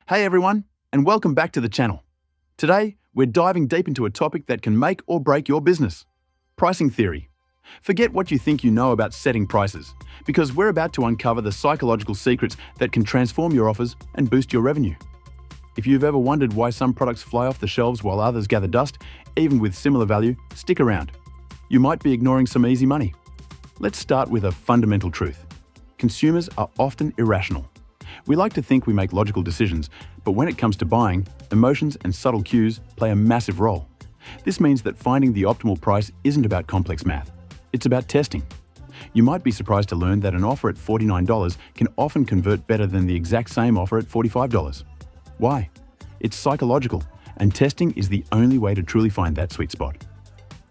Hey everyone, and welcome back to the channel. Today, we're diving deep into a topic that can make or break your business. Pricing theory. Forget what you think you know about setting prices, because we're about to uncover the psychological secrets that can transform your offers and boost your revenue. If you've ever wondered why some products fly off the shelves while others gather dust, even with similar value, stick around. You might be ignoring some easy money. Let's start with a fundamental truth. Consumers are often irrational. We like to think we make logical decisions, but when it comes to buying, emotions and subtle cues play a massive role. This means that finding the optimal price isn't about complex math. It's about testing. You might be surprised to learn that an offer at $49 can often convert better than the exact same offer at $45. Why? It's psychological, and testing is the only way to truly find that sweet spot.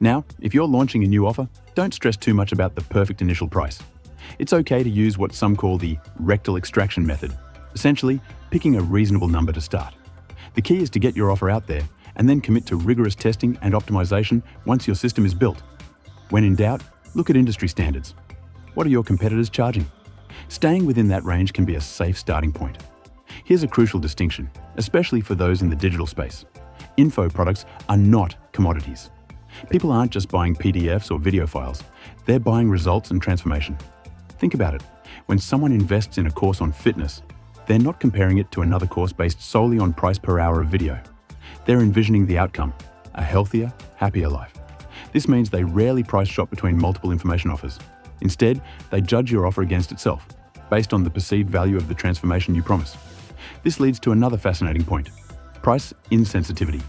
Now, if you're launching a new offer, don't stress too much about the perfect initial price. It's okay to use what some call the rectal extraction method, essentially picking a reasonable number to start. The key is to get your offer out there and then commit to rigorous testing and optimization once your system is built. When in doubt, look at industry standards. What are your competitors charging? Staying within that range can be a safe starting point. Here's a crucial distinction, especially for those in the digital space. Info products are not commodities. People aren't just buying PDFs or video files, they're buying results and transformation. Think about it. When someone invests in a course on fitness, they're not comparing it to another course based solely on price per hour of video. They're envisioning the outcome, a healthier, happier life. This means they rarely price shop between multiple information offers. Instead, they judge your offer against itself, based on the perceived value of the transformation you promise. This leads to another fascinating point: price insensitivity.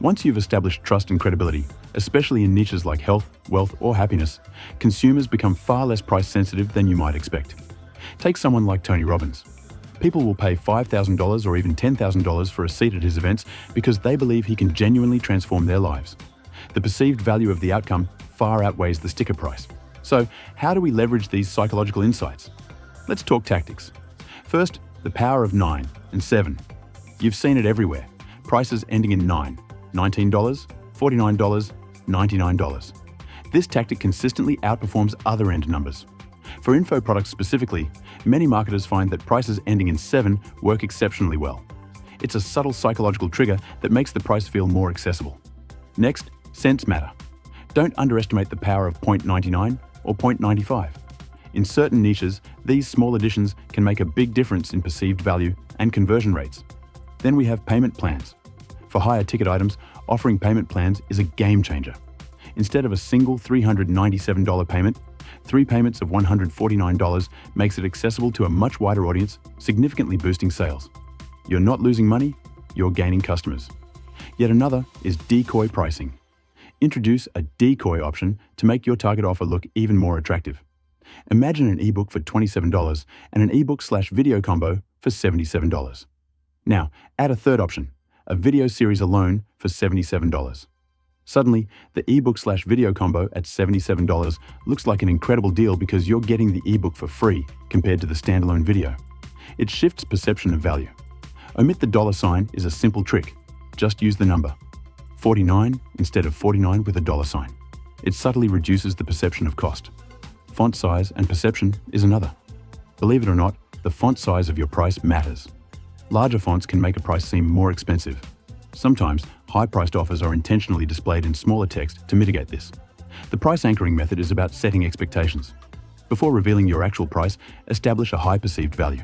Once you've established trust and credibility, especially in niches like health, wealth, or happiness, consumers become far less price sensitive than you might expect. Take someone like Tony Robbins. People will pay $5,000 or even $10,000 for a seat at his events because they believe he can genuinely transform their lives. The perceived value of the outcome far outweighs the sticker price. So, how do we leverage these psychological insights? Let's talk tactics. First, the power of 9 and 7. You've seen it everywhere. Prices ending in 9. $19, $49, $99. This tactic consistently outperforms other end numbers. For info products specifically, many marketers find that prices ending in 7 work exceptionally well. It's a subtle psychological trigger that makes the price feel more accessible. Next, cents matter. Don't underestimate the power of 0.99 or 0.95. In certain niches, these small additions can make a big difference in perceived value and conversion rates. Then we have payment plans. For higher ticket items, offering payment plans is a game changer. Instead of a single $397 payment, 3 payments of $149 makes it accessible to a much wider audience, significantly boosting sales. You're not losing money, you're gaining customers. Yet another is decoy pricing. Introduce a decoy option to make your target offer look even more attractive. Imagine an ebook for $27 and an ebook/video combo for $77. Now, add a third option, a video series alone for $77. Suddenly, the ebook/video combo at $77 looks like an incredible deal because you're getting the ebook for free compared to the standalone video. It shifts perception of value. Omit the $sign is a simple trick. Just use the number. 49 instead of 49 with a $sign. It subtly reduces the perception of cost. Font size and perception is another. Believe it or not, the font size of your price matters. Larger fonts can make a price seem more expensive. Sometimes, high-priced offers are intentionally displayed in smaller text to mitigate this. The price anchoring method is about setting expectations. Before revealing your actual price, establish a high perceived value.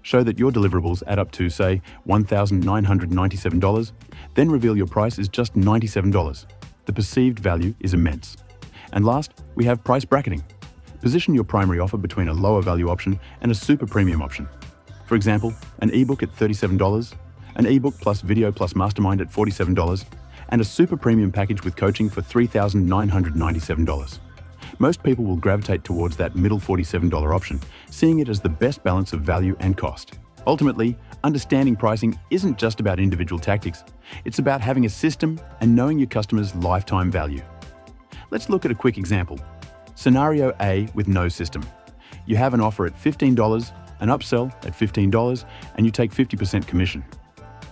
Show that your deliverables add up to, say, $1,997, then reveal your price is just $97. The perceived value is immense. And last, we have price bracketing. Position your primary offer between a lower value option and a super premium option. For example, an ebook at $37, an ebook plus video plus mastermind at $47, and a super premium package with coaching for $3,997. Most people will gravitate towards that middle $47 option, seeing it as the best balance of value and cost. Ultimately, understanding pricing isn't just about individual tactics, it's about having a system and knowing your customer's lifetime value. Let's look at a quick example. Scenario A with no system. You have an offer at $15, an upsell at $15, and you take 50% commission.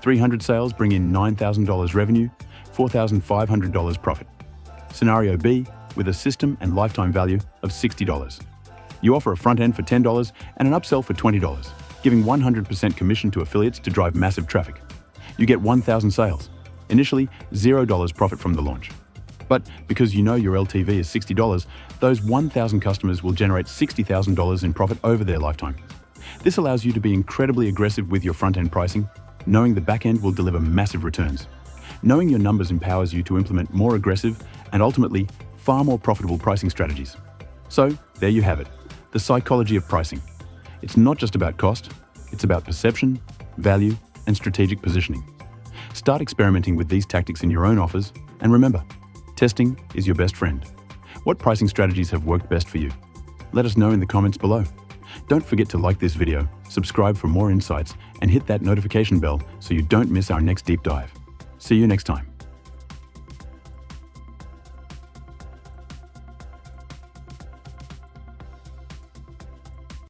300 sales bring in $9,000 revenue, $4,500 profit. Scenario B, with a system and lifetime value of $60. You offer a front end for $10 and an upsell for $20. giving 100% commission to affiliates to drive massive traffic. You get 1,000 sales. Initially, $0 profit from the launch. But because you know your LTV is $60, those 1,000 customers will generate $60,000 in profit over their lifetime. This allows you to be incredibly aggressive with your front-end pricing, knowing the back-end will deliver massive returns. Knowing your numbers empowers you to implement more aggressive and ultimately far more profitable pricing strategies. So, there you have it, the psychology of pricing. It's not just about cost, it's about perception, value, and strategic positioning. Start experimenting with these tactics in your own offers, and remember, testing is your best friend. What pricing strategies have worked best for you? Let us know in the comments below. Don't forget to like this video, subscribe for more insights, and hit that notification bell so you don't miss our next deep dive. See you next time.